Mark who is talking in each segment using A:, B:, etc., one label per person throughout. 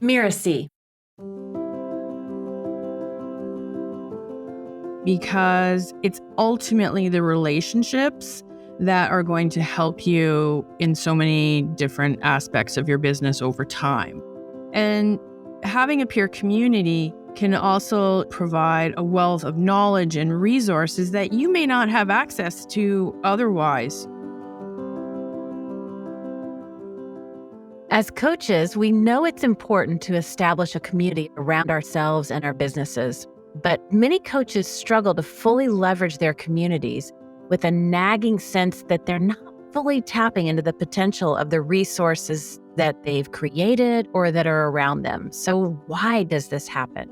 A: Mirasee.
B: Because it's ultimately the relationships that are going to help you in so many different aspects of your business over time. And having a peer community can also provide a wealth of knowledge and resources that you may not have access to otherwise.
A: As coaches, we know it's important to establish a community around ourselves and our businesses. But many coaches struggle to fully leverage their communities with a nagging sense that they're not fully tapping into the potential of the resources that they've created or that are around them. So why does this happen?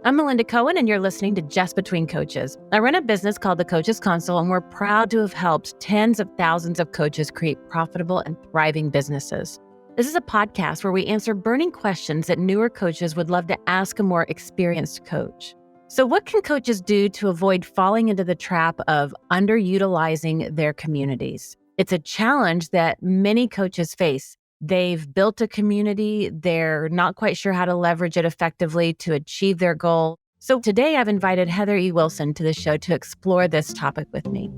A: I'm Melinda Cohen, and you're listening to Just Between Coaches. I run a business called The Coaches Console, and we're proud to have helped tens of thousands of coaches create profitable and thriving businesses. This is a podcast where we answer burning questions that newer coaches would love to ask a more experienced coach. So what can coaches do to avoid falling into the trap of underutilizing their communities? It's a challenge that many coaches face. They've built a community, they're not quite sure how to leverage it effectively to achieve their goal. So today I've invited Heather E. Wilson to the show to explore this topic with me.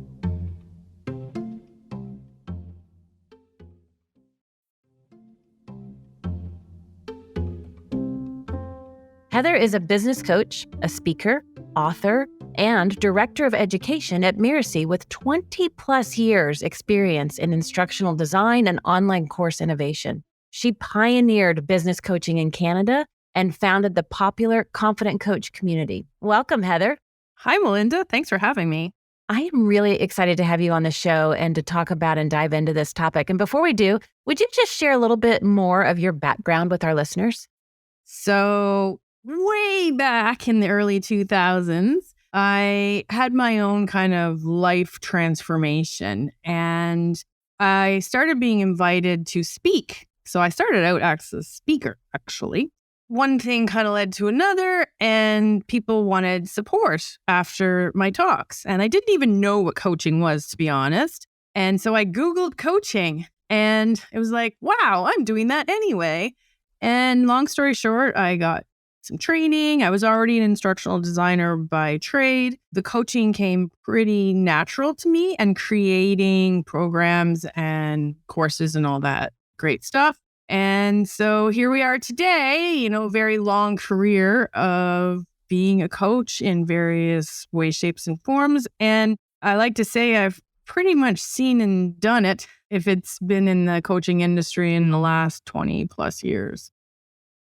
A: Heather is a business coach, a speaker, author, and director of education at Mirasee with 20 plus years experience in instructional design and online course innovation. She pioneered business coaching in Canada and founded the popular Confident Coach community. Welcome, Heather.
B: Hi, Melinda. Thanks for having me.
A: I am really excited to have you on the show and to talk about and dive into this topic. And before we do, would you just share a little bit more of your background with our listeners?
B: So way back in the early 2000s, I had my own kind of life transformation, and I started being invited to speak. So I started out as a speaker, actually. One thing kind of led to another, and people wanted support after my talks. And I didn't even know what coaching was, to be honest. And so I Googled coaching, and it was like, wow, I'm doing that anyway. And long story short, I got some training. I was already an instructional designer by trade. The coaching came pretty natural to me, and creating programs and courses and all that great stuff. And so here we are today, very long career of being a coach in various ways, shapes, and forms. And I like to say I've pretty much seen and done it if it's been in the coaching industry in the last 20 plus years.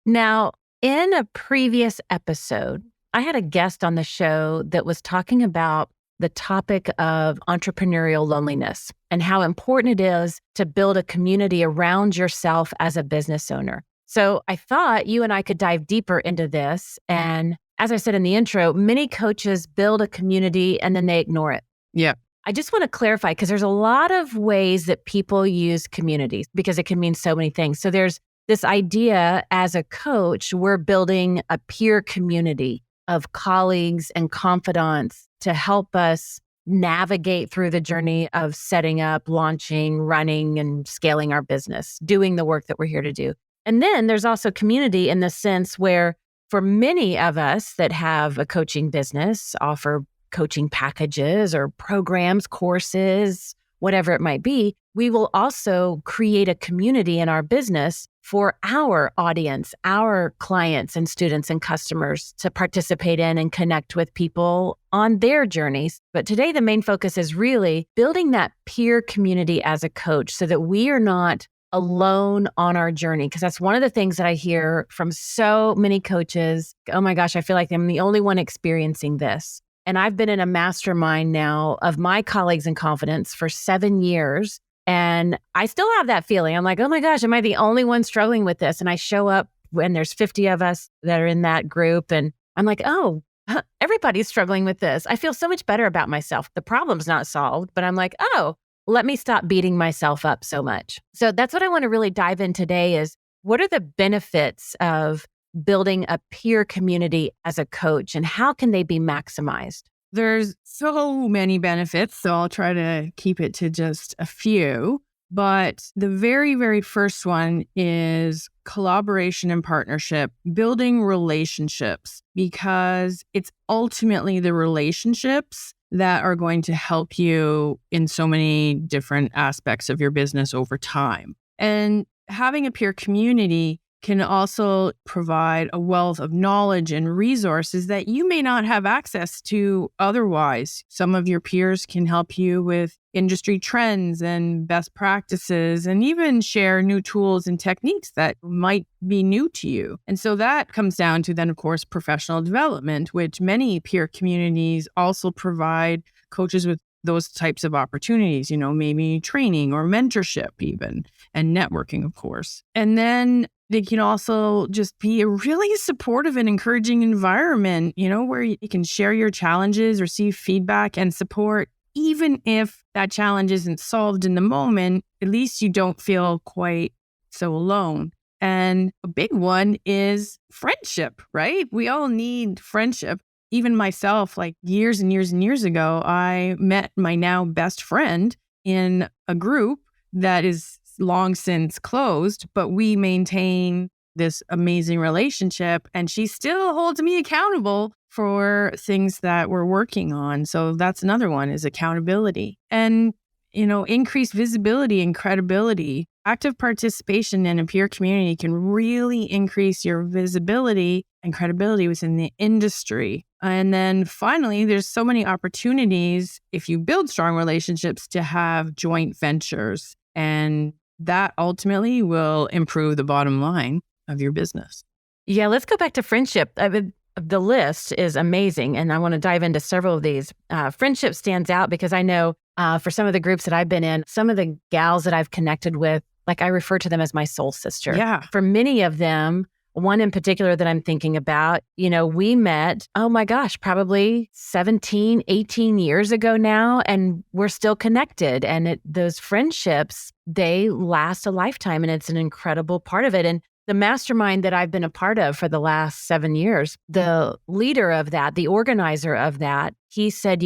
A: Now, in a previous episode, I had a guest on the show that was talking about the topic of entrepreneurial loneliness and how important it is to build a community around yourself as a business owner. So I thought you and I could dive deeper into this. And as I said in the intro, many coaches build a community and then they ignore it.
B: Yeah.
A: I just want to clarify, because there's a lot of ways that people use communities because it can mean so many things. So there's this idea as a coach, we're building a peer community of colleagues and confidants to help us navigate through the journey of setting up, launching, running, and scaling our business, doing the work that we're here to do. And then there's also community in the sense where for many of us that have a coaching business, offer coaching packages or programs, courses, whatever it might be, we will also create a community in our business for our audience, our clients and students and customers to participate in and connect with people on their journeys. But today, the main focus is really building that peer community as a coach so that we are not alone on our journey. Because that's one of the things that I hear from so many coaches. Oh my gosh, I feel like I'm the only one experiencing this. And I've been in a mastermind now of my colleagues in confidence for 7 years. And I still have that feeling. I'm like, oh my gosh, am I the only one struggling with this? And I show up when there's 50 of us that are in that group. And I'm like, oh, everybody's struggling with this. I feel so much better about myself. The problem's not solved, but I'm like, oh, let me stop beating myself up so much. So that's what I want to really dive in today is what are the benefits of building a peer community as a coach and how can they be maximized?
B: There's so many benefits, so I'll try to keep it to just a few. But the very, very first one is collaboration and partnership, building relationships, because it's ultimately the relationships that are going to help you in so many different aspects of your business over time. And having a peer community can also provide a wealth of knowledge and resources that you may not have access to otherwise. Some of your peers can help you with industry trends and best practices, and even share new tools and techniques that might be new to you. And so that comes down to then, of course, professional development, which many peer communities also provide coaches with those types of opportunities, maybe training or mentorship even, and networking, of course. And then they can also just be a really supportive and encouraging environment, where you can share your challenges, receive feedback and support. Even if that challenge isn't solved in the moment, at least you don't feel quite so alone. And a big one is friendship, right? We all need friendship. Even myself, like years and years and years ago, I met my now best friend in a group that is long since closed, but we maintain this amazing relationship, and she still holds me accountable for things that we're working on. So that's another one, is accountability. And increased visibility and credibility. Active participation in a peer community can really increase your visibility and credibility within the industry. And then finally, there's so many opportunities if you build strong relationships to have joint ventures. And that ultimately will improve the bottom line of your business.
A: Yeah, let's go back to friendship. The list is amazing, and I want to dive into several of these. Friendship stands out because I know for some of the groups that I've been in, some of the gals that I've connected with, like I refer to them as my soul sister.
B: Yeah.
A: For many of them, one in particular that I'm thinking about, we met, oh my gosh, probably 17, 18 years ago now, and we're still connected. And those friendships, they last a lifetime, and it's an incredible part of it. And the mastermind that I've been a part of for the last 7 years, the leader of that, the organizer of that, he said,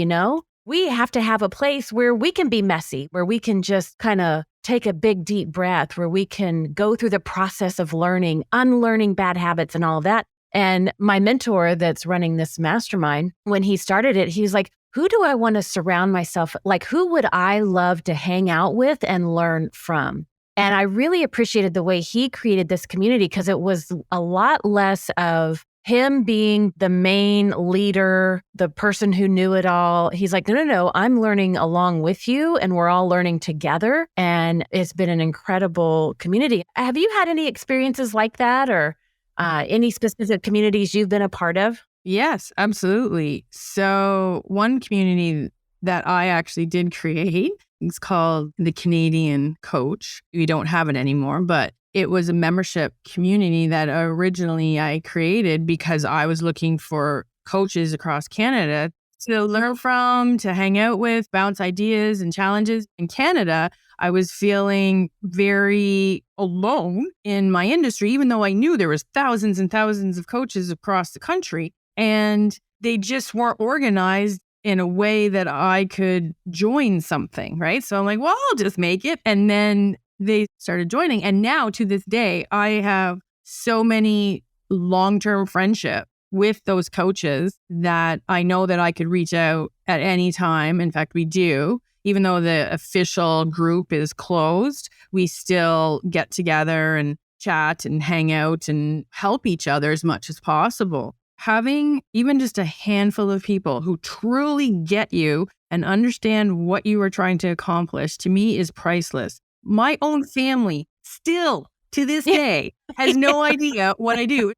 A: we have to have a place where we can be messy, where we can just kind of take a big, deep breath, where we can go through the process of learning, unlearning bad habits and all of that. And my mentor that's running this mastermind, when he started it, he's like, who do I want to surround myself? Like, who would I love to hang out with and learn from? And I really appreciated the way he created this community, because it was a lot less of him being the main leader, the person who knew it all. He's like, no, I'm learning along with you, and we're all learning together. And it's been an incredible community. Have you had any experiences like that, or any specific communities you've been a part of?
B: Yes, absolutely. So one community that I actually did create, it's called the Canadian Coach. We don't have it anymore, but it was a membership community that originally I created because I was looking for coaches across Canada to learn from, to hang out with, bounce ideas and challenges. In Canada, I was feeling very alone in my industry, even though I knew there was thousands and thousands of coaches across the country, and they just weren't organized in a way that I could join something, right? So I'm like, well, I'll just make it. And then they started joining. And now to this day, I have so many long-term friendships with those coaches that I know that I could reach out at any time. In fact, we do. Even though the official group is closed, we still get together and chat and hang out and help each other as much as possible. Having even just a handful of people who truly get you and understand what you are trying to accomplish, to me, is priceless. My own family still to this day has no idea what I do.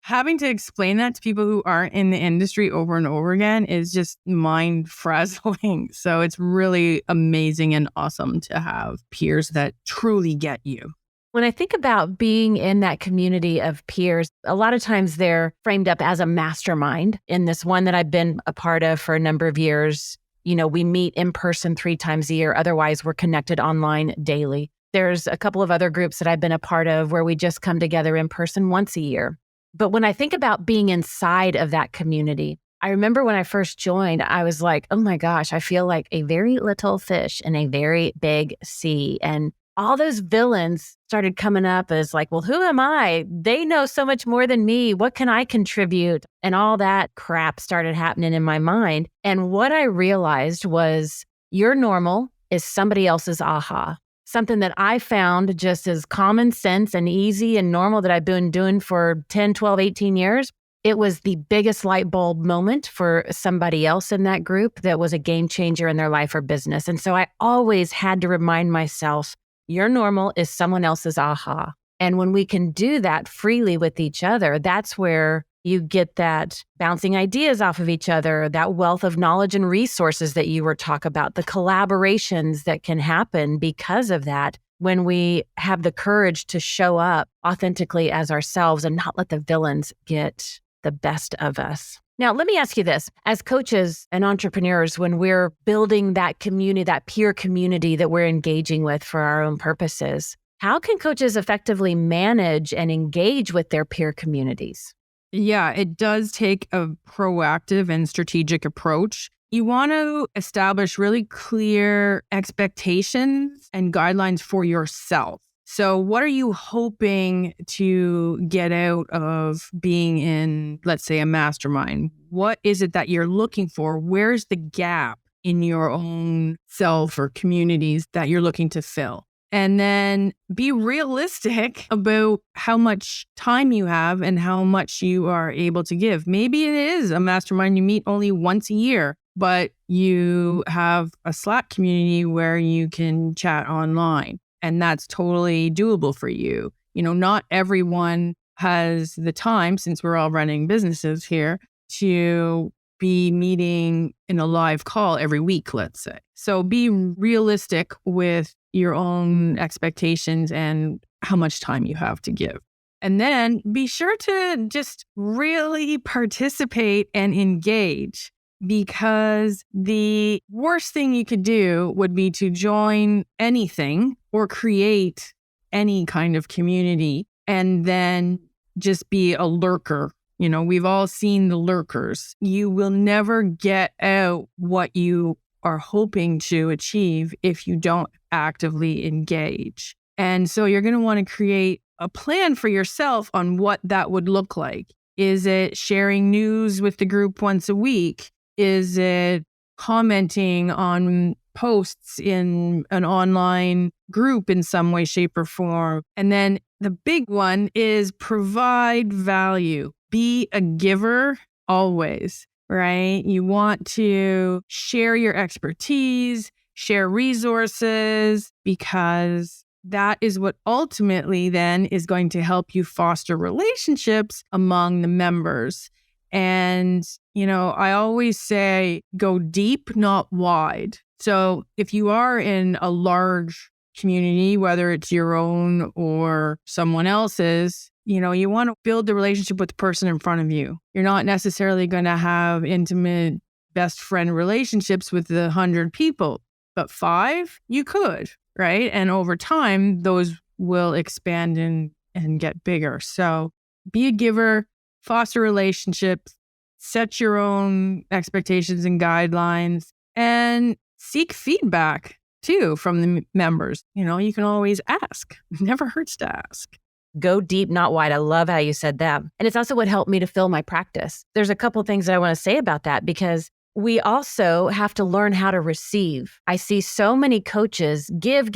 B: Having to explain that to people who aren't in the industry over and over again is just mind frazzling. So it's really amazing and awesome to have peers that truly get you.
A: When I think about being in that community of peers, a lot of times they're framed up as a mastermind. In this one that I've been a part of for a number of years, we meet in person 3 times a year. Otherwise, we're connected online daily. There's a couple of other groups that I've been a part of where we just come together in person once a year. But when I think about being inside of that community, I remember when I first joined, I was like, oh my gosh, I feel like a very little fish in a very big sea. And all those villains started coming up as like, well, who am I? They know so much more than me. What can I contribute? And all that crap started happening in my mind. And what I realized was your normal is somebody else's aha. Something that I found just as common sense and easy and normal that I've been doing for 10, 12, 18 years. It was the biggest light bulb moment for somebody else in that group that was a game changer in their life or business. And so I always had to remind myself, your normal is someone else's aha. And when we can do that freely with each other, that's where you get that bouncing ideas off of each other, that wealth of knowledge and resources that you were talking about, the collaborations that can happen because of that when we have the courage to show up authentically as ourselves and not let the villains get the best of us. Now, let me ask you this. As coaches and entrepreneurs, when we're building that community, that peer community that we're engaging with for our own purposes, how can coaches effectively manage and engage with their peer communities?
B: Yeah, it does take a proactive and strategic approach. You want to establish really clear expectations and guidelines for yourself. So what are you hoping to get out of being in, let's say, a mastermind? What is it that you're looking for? Where's the gap in your own self or communities that you're looking to fill? And then be realistic about how much time you have and how much you are able to give. Maybe it is a mastermind you meet only once a year, but you have a Slack community where you can chat online. And that's totally doable for you. You know, not everyone has the time, since we're all running businesses here, to be meeting in a live call every week, let's say. So be realistic with your own expectations and how much time you have to give. And then be sure to just really participate and engage, because the worst thing you could do would be to join anything or create any kind of community and then just be a lurker. You know, we've all seen the lurkers. You will never get out what you are hoping to achieve if you don't actively engage. And so you're going to want to create a plan for yourself on what that would look like. Is it sharing news with the group once a week? Is it commenting on posts in an online group in some way, shape, or form? And then the big one is provide value. Be a giver always, right? You want to share your expertise, share resources, because that is what ultimately then is going to help you foster relationships among the members. And, you know, I always say go deep, not wide. So if you are in a large community, whether it's your own or someone else's, you know, you want to build the relationship with the person in front of you. You're not necessarily going to have intimate best friend relationships with the 100 people, but 5, you could, right? And over time, those will expand and get bigger. So be a giver, foster relationships, set your own expectations and guidelines, and seek feedback too from the members. You know, you can always ask. It never hurts to ask.
A: Go deep, not wide. I love how you said that. And it's also what helped me to fill my practice. There's a couple things that I want to say about that, because we also have to learn how to receive. I see so many coaches give,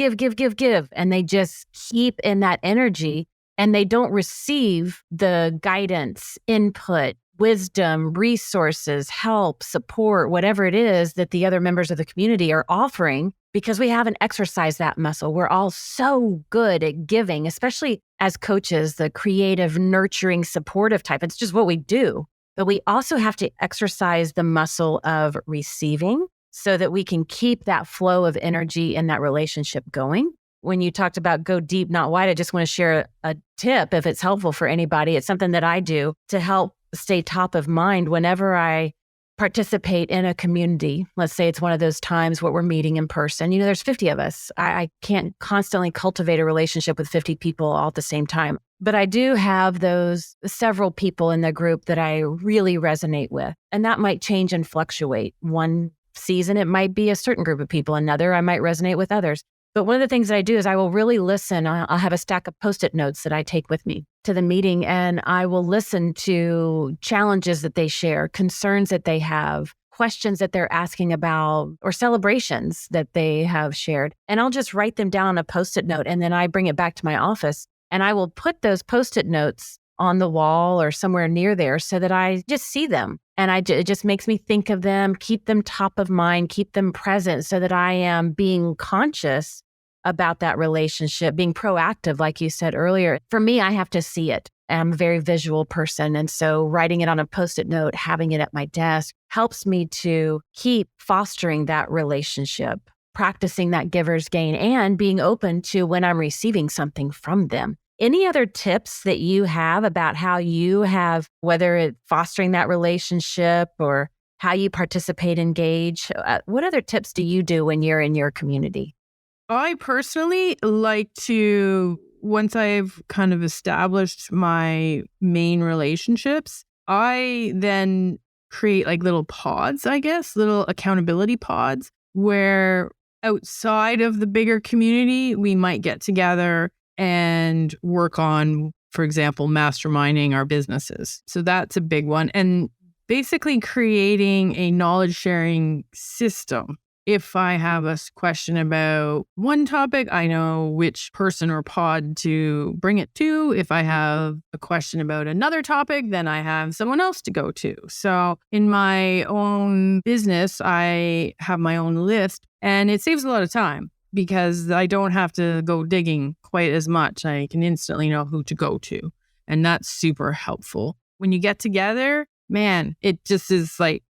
A: and they just keep in that energy and they don't receive the guidance, input, wisdom, resources, help, support, whatever it is that the other members of the community are offering, because we haven't exercised that muscle. We're all so good at giving, especially as coaches, the creative, nurturing, supportive type. It's just what we do. But we also have to exercise the muscle of receiving so that we can keep that flow of energy and that relationship going. When you talked about go deep, not wide, I just want to share a tip if it's helpful for anybody. It's something that I do to help stay top of mind whenever I participate in a community. Let's say it's one of those times where we're meeting in person. You know, there's 50 of us. I can't constantly cultivate a relationship with 50 people all at the same time. But I do have those several people in the group that I really resonate with. And that might change and fluctuate. One season, it might be a certain group of people. Another, I might resonate with others. But one of the things that I do is I will really listen. I'll have a stack of Post-it notes that I take with me to the meeting, and I will listen to challenges that they share, concerns that they have, questions that they're asking about, or celebrations that they have shared. And I'll just write them down on a Post-it note, and then I bring it back to my office, and I will put those Post-it notes on the wall or somewhere near there so that I just see them. And it just makes me think of them, keep them top of mind, keep them present so that I am being conscious about that relationship, being proactive, like you said earlier. For me, I have to see it. I'm a very visual person. And so writing it on a Post-it note, having it at my desk helps me to keep fostering that relationship, practicing that giver's gain, and being open to when I'm receiving something from them. Any other tips that you have about how you have, whether it's fostering that relationship or how you participate, engage? What other tips do you do when you're in your community?
B: I personally like to, once I've kind of established my main relationships, I then create like little pods, I guess, little accountability pods where outside of the bigger community, we might get together and work on, for example, masterminding our businesses. So that's a big one. And basically creating a knowledge sharing system. If I have a question about one topic, I know which person or pod to bring it to. If I have a question about another topic, then I have someone else to go to. So in my own business, I have my own list, and it saves a lot of time because I don't have to go digging quite as much. I can instantly know who to go to. And that's super helpful. When you get together, man, it just is like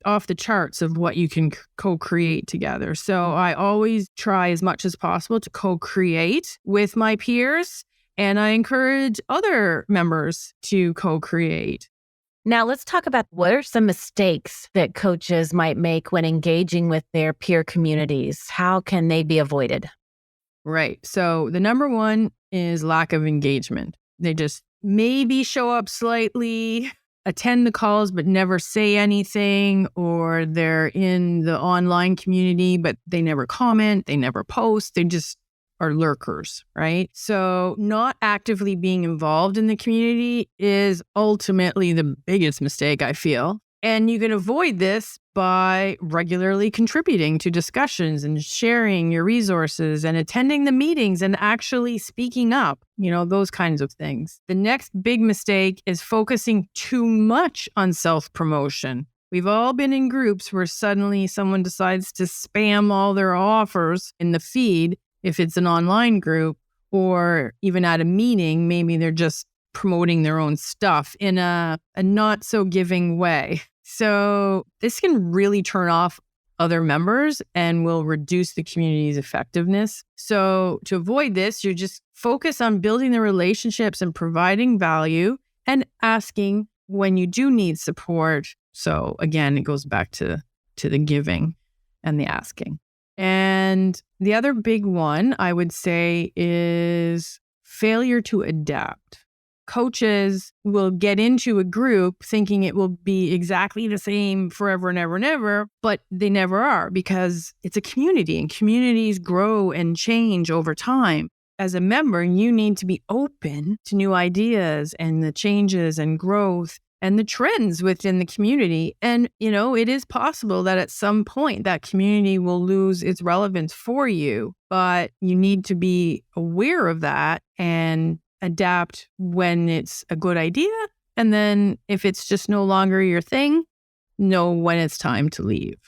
B: off the charts of what you can co-create together. So I always try as much as possible to co-create with my peers, and I encourage other members to co-create.
A: Now, let's talk about what are some mistakes that coaches might make when engaging with their peer communities. How can they be avoided?
B: Right. So the number one is lack of engagement. They just maybe show up slightly, attend the calls, but never say anything, or they're in the online community, but they never comment, they never post, they just are lurkers, right? So not actively being involved in the community is ultimately the biggest mistake, I feel. And you can avoid this by regularly contributing to discussions and sharing your resources and attending the meetings and actually speaking up, those kinds of things. The next big mistake is focusing too much on self-promotion. We've all been in groups where suddenly someone decides to spam all their offers in the feed, if it's an online group, or even at a meeting, maybe they're just promoting their own stuff in a not so giving way. So this can really turn off other members and will reduce the community's effectiveness. So to avoid this, you just focus on building the relationships and providing value and asking when you do need support. So again, it goes back to the giving and the asking. And the other big one I would say is failure to adapt. Coaches will get into a group thinking it will be exactly the same forever and ever and ever, but they never are because it's a community and communities grow and change over time. As a member, you need to be open to new ideas and the changes and growth and the trends within the community. And, it is possible that at some point that community will lose its relevance for you, but you need to be aware of that and adapt when it's a good idea. And then if it's just no longer your thing, know when it's time to leave.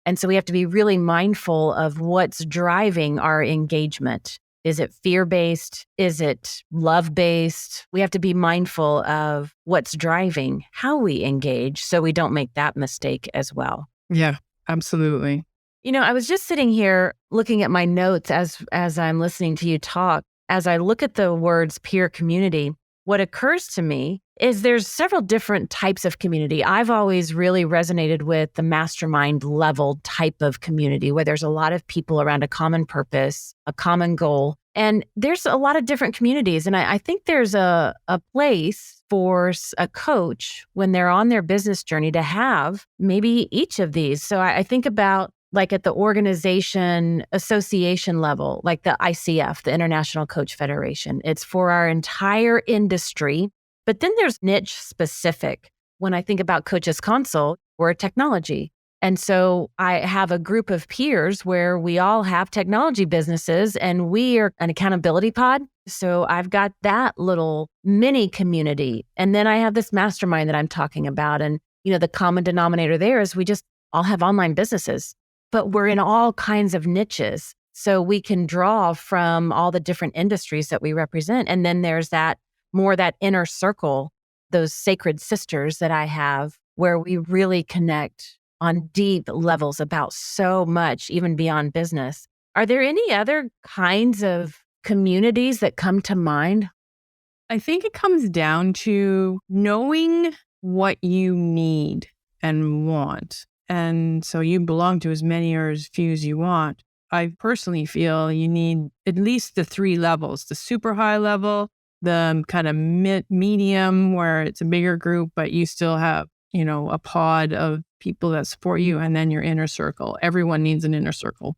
A: And so we have to be really mindful of what's driving our engagement. Is it fear-based? Is it love-based? We have to be mindful of what's driving how we engage so we don't make that mistake as well.
B: Yeah, absolutely.
A: I was just sitting here looking at my notes as I'm listening to you talk. As I look at the words peer community, what occurs to me is there's several different types of community. I've always really resonated with the mastermind level type of community where there's a lot of people around a common purpose, a common goal. And there's a lot of different communities. And I think there's a place for a coach when they're on their business journey to have maybe each of these. So I think about like at the organization association level, like the ICF, the International Coach Federation. It's for our entire industry. But then there's niche specific. When I think about Coaches Consult, we're a technology. And so I have a group of peers where we all have technology businesses and we are an accountability pod. So I've got that little mini community. And then I have this mastermind that I'm talking about. And, the common denominator there is we just all have online businesses, but we're in all kinds of niches. So we can draw from all the different industries that we represent. And then there's that inner circle, those sacred sisters that I have where we really connect on deep levels about so much, even beyond business. Are there any other kinds of communities that come to mind?
B: I think it comes down to knowing what you need and want. And so you belong to as many or as few as you want. I personally feel you need at least the 3 levels, the super high level, the kind of medium where it's a bigger group, but you still have, a pod of people that support you, and then your inner circle. Everyone needs an inner circle.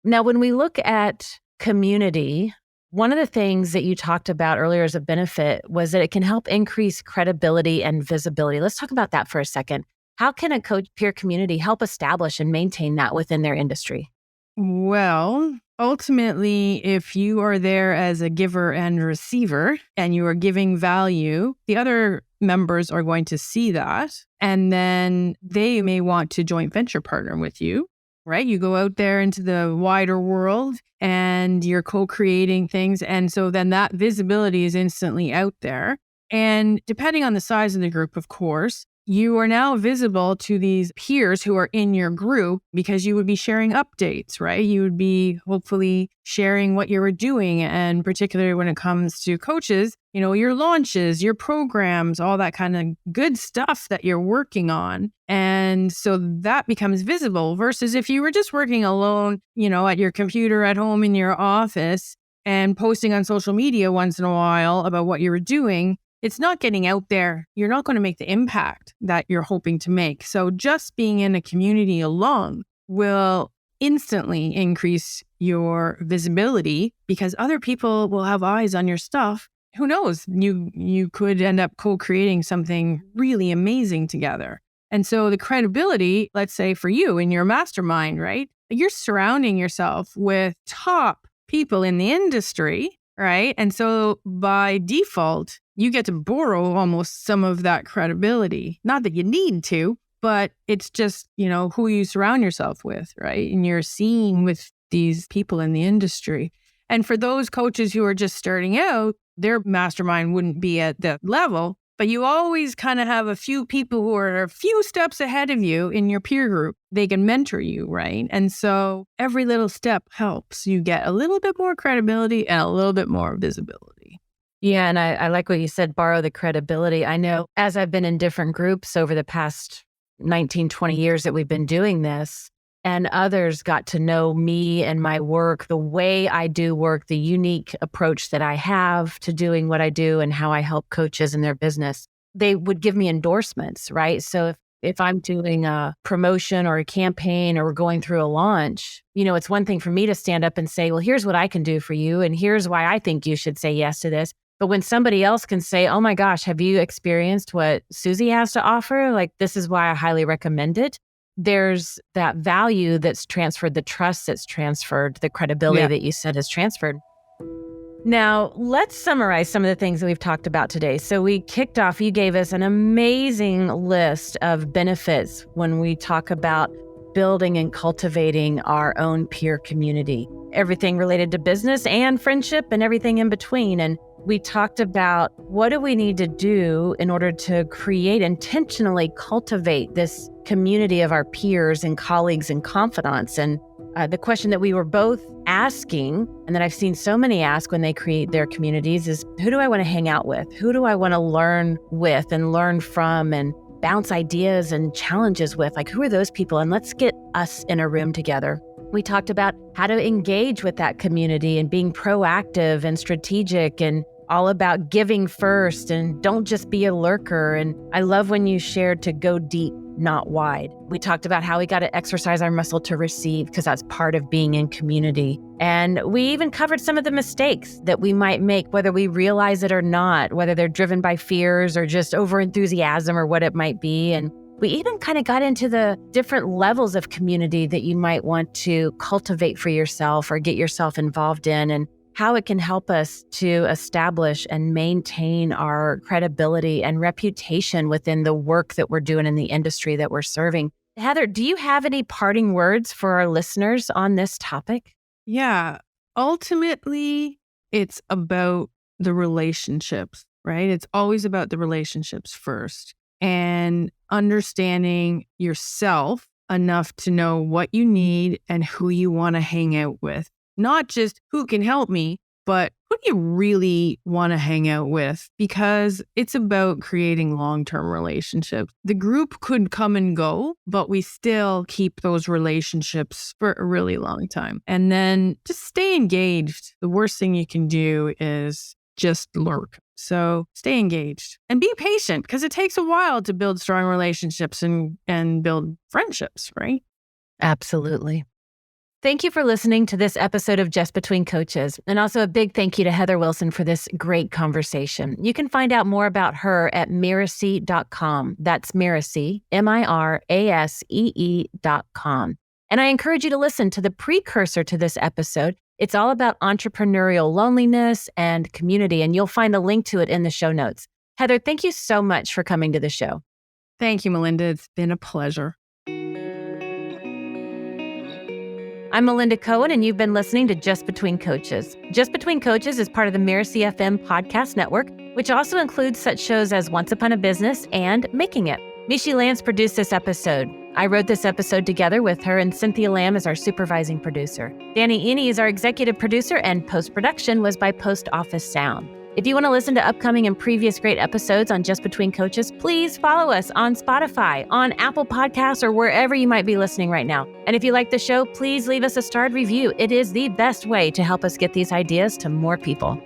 A: Now, when we look at community, one of the things that you talked about earlier as a benefit was that it can help increase credibility and visibility. Let's talk about that for a second. How can a coach peer community help establish and maintain that within their industry?
B: Well, ultimately, if you are there as a giver and receiver and you are giving value, the other members are going to see that. And then they may want to joint venture partner with you, right? You go out there into the wider world and you're co-creating things. And so then that visibility is instantly out there. And depending on the size of the group, of course, you are now visible to these peers who are in your group because you would be sharing updates, right? You would be hopefully sharing what you were doing. And particularly when it comes to coaches, your launches, your programs, all that kind of good stuff that you're working on. And so that becomes visible versus if you were just working alone, at your computer at home in your office and posting on social media once in a while about what you were doing. It's not getting out there. You're not going to make the impact that you're hoping to make. So just being in a community alone will instantly increase your visibility because other people will have eyes on your stuff. Who knows? You could end up co-creating something really amazing together. And so the credibility, let's say for you in your mastermind, right? You're surrounding yourself with top people in the industry, right? And so by default, you get to borrow almost some of that credibility. Not that you need to, but it's just, who you surround yourself with, right? And you're seen with these people in the industry. And for those coaches who are just starting out, their mastermind wouldn't be at that level, but you always kind of have a few people who are a few steps ahead of you in your peer group. They can mentor you, right? And so every little step helps you get a little bit more credibility and a little bit more visibility.
A: Yeah, and I like what you said, borrow the credibility. I know as I've been in different groups over the past 19, 20 years that we've been doing this, and others got to know me and my work, the way I do work, the unique approach that I have to doing what I do and how I help coaches in their business, they would give me endorsements, right? So if I'm doing a promotion or a campaign or we're going through a launch, it's one thing for me to stand up and say, well, here's what I can do for you. And here's why I think you should say yes to this. But when somebody else can say, oh my gosh, have you experienced what Susie has to offer? Like, this is why I highly recommend it. There's that value that's transferred, the trust that's transferred, the credibility that you said is transferred. Now, let's summarize some of the things that we've talked about today. So we kicked off, you gave us an amazing list of benefits when we talk about building and cultivating our own peer community, everything related to business and friendship and everything in between. And we talked about what do we need to do in order to intentionally cultivate this community of our peers and colleagues and confidants. And the question that we were both asking, and that I've seen so many ask when they create their communities is, who do I want to hang out with? Who do I want to learn with and learn from and bounce ideas and challenges with? Like, who are those people? And let's get us in a room together. We talked about how to engage with that community and being proactive and strategic and all about giving first and don't just be a lurker. And I love when you shared to go deep, not wide. We talked about how we got to exercise our muscle to receive because that's part of being in community. And we even covered some of the mistakes that we might make, whether we realize it or not, whether they're driven by fears or just overenthusiasm or what it might be. And we even kind of got into the different levels of community that you might want to cultivate for yourself or get yourself involved in, and how it can help us to establish and maintain our credibility and reputation within the work that we're doing in the industry that we're serving. Heather, do you have any parting words for our listeners on this topic?
B: Yeah. Ultimately, it's about the relationships, right? It's always about the relationships first, and understanding yourself enough to know what you need and who you want to hang out with. Not just who can help me, but who do you really want to hang out with? Because it's about creating long-term relationships. The group could come and go, but we still keep those relationships for a really long time. And then just stay engaged. The worst thing you can do is just lurk. So stay engaged and be patient, because it takes a while to build strong relationships and build friendships, right?
A: Absolutely. Thank you for listening to this episode of Just Between Coaches. And also a big thank you to Heather Wilson for this great conversation. You can find out more about her at Mirasee.com. That's Mirasee, Mirasee.com. And I encourage you to listen to the precursor to this episode. It's all about entrepreneurial loneliness and community, and you'll find a link to it in the show notes. Heather, thank you so much for coming to the show.
B: Thank you, Melinda. It's been a pleasure.
A: I'm Melinda Cohen, and you've been listening to Just Between Coaches. Just Between Coaches is part of the Mirasee FM podcast network, which also includes such shows as Once Upon a Business and Making It. Mishi Lance produced this episode. I wrote this episode together with her, and Cynthia Lamb is our supervising producer. Danny Eny is our executive producer, and post-production was by Post Office Sound. If you want to listen to upcoming and previous great episodes on Just Between Coaches, please follow us on Spotify, on Apple Podcasts, or wherever you might be listening right now. And if you like the show, please leave us a starred review. It is the best way to help us get these ideas to more people.